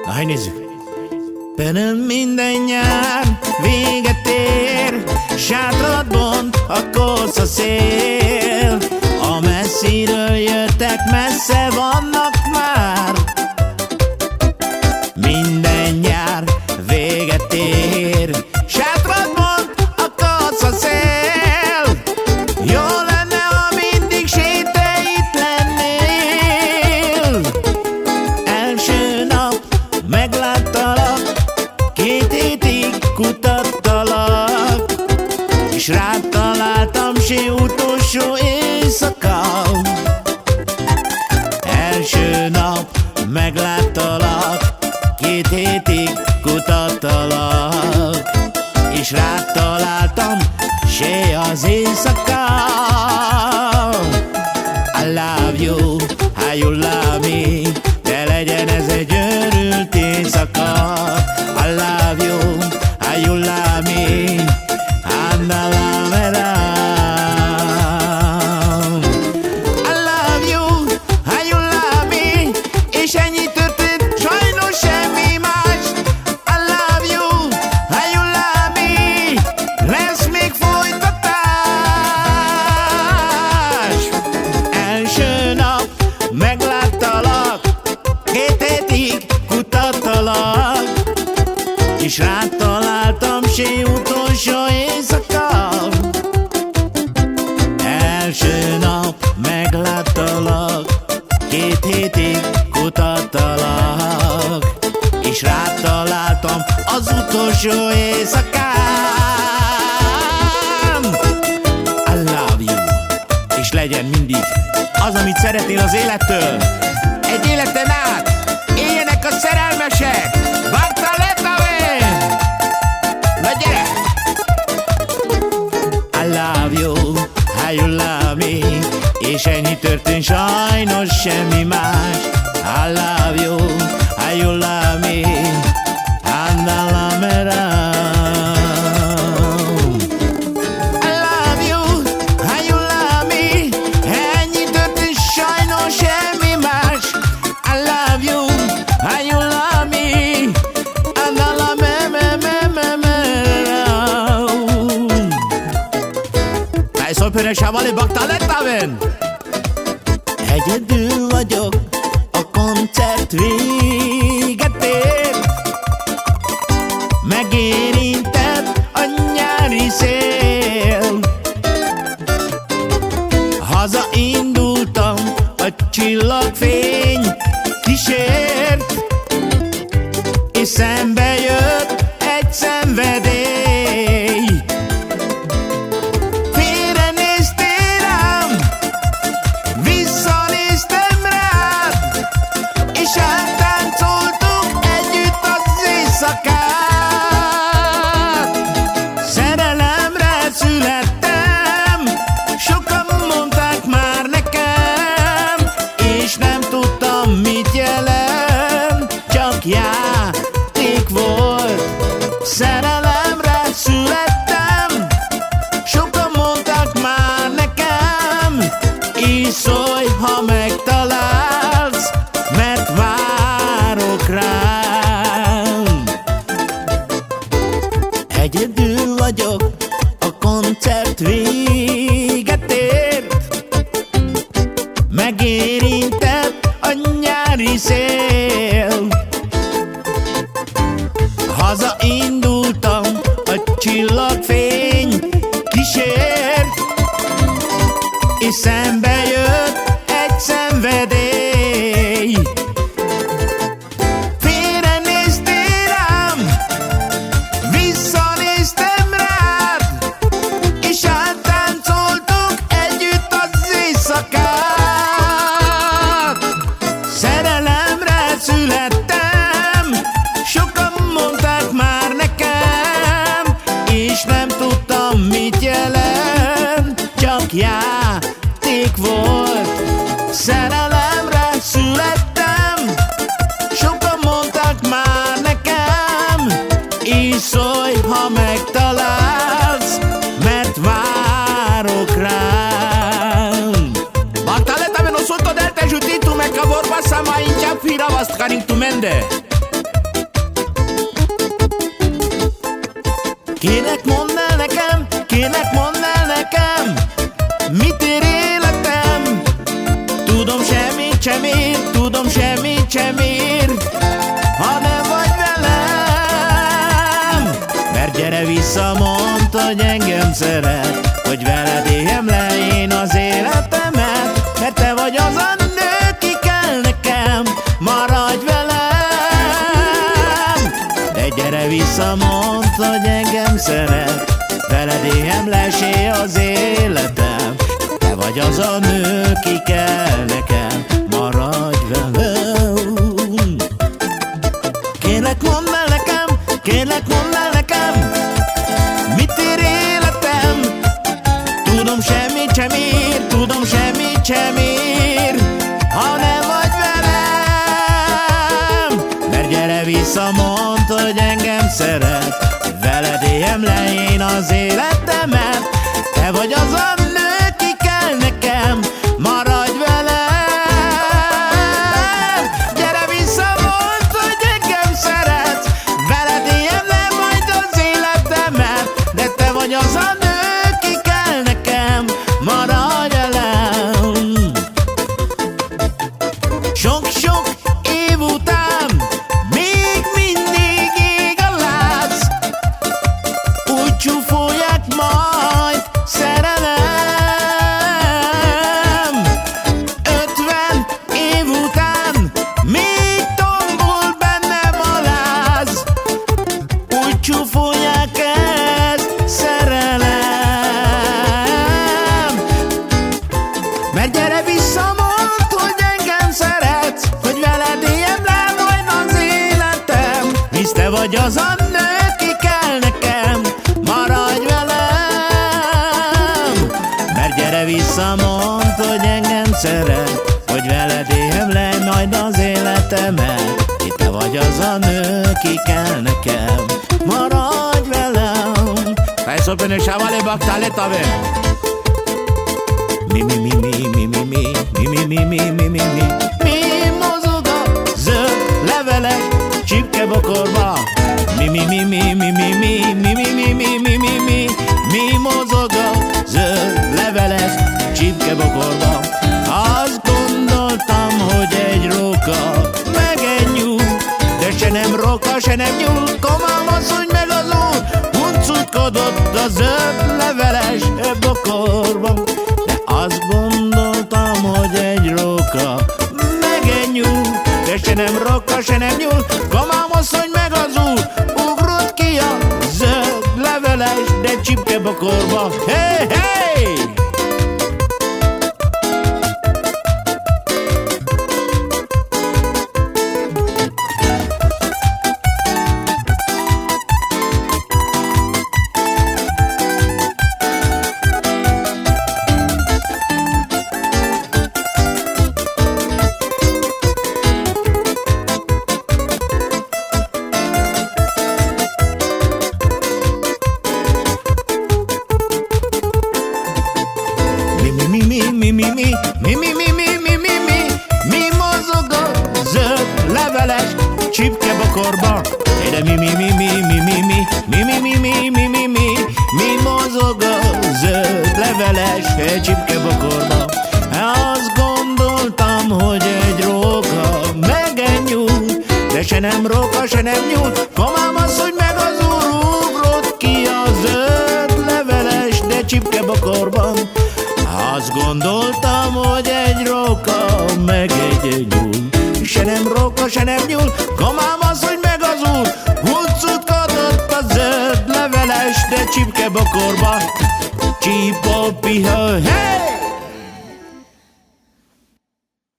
Na, hogy nézzük. Bennem minden nyár véget ér, sátrat bont a kosza szél. A messziről jöttek, messze vannak már. Minden nyár véget ér, sátrat bont a kosza szél. Jó lenne, ha mindig se te itt lennél. Első nap megláttalak, 2 hétig kutattalak, és rád találtam se utolsó éjszaka. Első nap megláttalak, 2 hétig kutattalak, és rád találtam se az éjszaka. I love you, how you love me, de legyen ez egy őrült éjszaka. I love you, how you love me, and I love it all. I love you, how you love me, és ennyi történt, sajnos semmi más. I love you, how you love me, lesz még folytatás. Első nap megláttalak, 2 hétig kutattalak, és rád találtam se utolsó éjszaka. Első nap megláttalak, 2 hétig kutattalak, és rád találtam az utolsó éjszakám. I love you, és legyen mindig az, amit szeretnél az élettől. Egy életen át éljenek a szerelmesek. Na gyere! I love you, how you love me, és ennyi történt, sajnos semmi más. I love you, how you love me, and I love it all. I love you, how you love me, ennyi történt, sajnos semmi más. I love you, how you love me, and I love it. Dai, sopere savale baktalettáven. Egyedül vagyok, a koncert véget ér. Megérintett a nyári szél. Hazaindultam, a csillagfény kísért, és szembe jött egy szenvedély. Félrenéztél rám, visszanéztem rád, és áttáncoltuk együtt az éjszakát. Szerelemre születtem, sokan mondták már nekem, és nem tudtam, mit jelent, csak játék volt. Szerelemre születtem, sokan mondták már nekem, és szólj, ha megtalálsz, mert várok rám. Egyedül vagyok, a koncert véget ért. Megérintett a nyári szél. Hazaindultam, a csillagfény kísért, és szembe jött egy szenvedély. Félrenéztél rám, visszanéztem rád, és áttáncoltuk együtt az éjszakát. Szerelemre születtem, sokan mondták már nekem, és nem tudtam, mit jelent, csak játék volt. Szerelemre születtem, sokan mondták már nekem, és szólj, ha megtalálsz, mert várok rám. Bartaletta, me lo sotto del te giudito, me cavor passa mai in fira vastkaring tu mende. Kérlek, mondd el nekem, kérlek, mondd el nekem, mit ér életem? Tudom, semmit sem ér, tudom, semmit sem ér, ha nem vagy velem. Mert gyere vissza, mondd, hogy engem szeret, hogy veled éljem le én az életemet. Mert te vagy az a nő, ki kell nekem, maradj velem. De gyere vissza, mondd, hogy engem szeret, veled éljem le az életem. Te vagy az a nő, ki kell nekem, maradj velem. Kérlek, mondd el nekem, kérlek, mondd el nekem, mit ér életem? Tudom, semmit sem ér, tudom, semmit sem ér, ha nem vagy velem. Mert gyere vissza, mondd, hogy engem szeret, veled éljem le én az életemet. Te vagy az a nő, ki kell nekem, maradj velem. Gyere vissza, mondd, hogy engem szeretsz, veled éljem le majd az életemet. De te vagy az a nő, ki kell nekem, maradj velem. Sok-sok év után még mindig ég a láz, úgy csúfolják majd szerelem. 50 év után még tombol bennem a láz, úgy csúfolják ezt szerelem. Mert gyere vissza, mondd, hogy engem szeretsz, hogy veled éljem le majd az életem. Hisz te vagy az a nő, ki kell nekem, maradj velem. Mert gyere vissza, mondd, hogy engem szeret, hogy veled éljem le majd az életemet. Itt te vagy az a nő, ki kell nekem, maradj velem. Fejszol pene savale baktale tabe. Mi mozog a zöld leveles csipkebokorba. Mi mozog a zöld leveles csipkebokorba. Azt gondoltam, hogy egy róka meg egy nyúl, de se nem róka, se nem nyúl, komám asszony meg az úr huncutkodott a zöld leveles bokorban. De azt gondoltam, hogy egy róka meg egy nyúl, de se nem róka, se nem nyúl, komám asszony meg az úr ugrott ki a zöld leveles, de csipkebokorba. Hey, hey! Mi mozog a zöld leveles csipkebokorba. De mi mozog a zöld leveles csipkebokorba. Azt gondoltam, hogy egy róka meg egy nyúl, de se nem róka, se nem nyúl, komám asszony meg az úr ugrott ki a zöld leveles, de csipkebokorban. Azt gondoltam, hogy egy róka meg egy nyúl, se nem róka, se nem nyúl, komám asszony meg az úr huncutkodott a zöld leveles, de csipkebokorba. Csípa-piha, hey!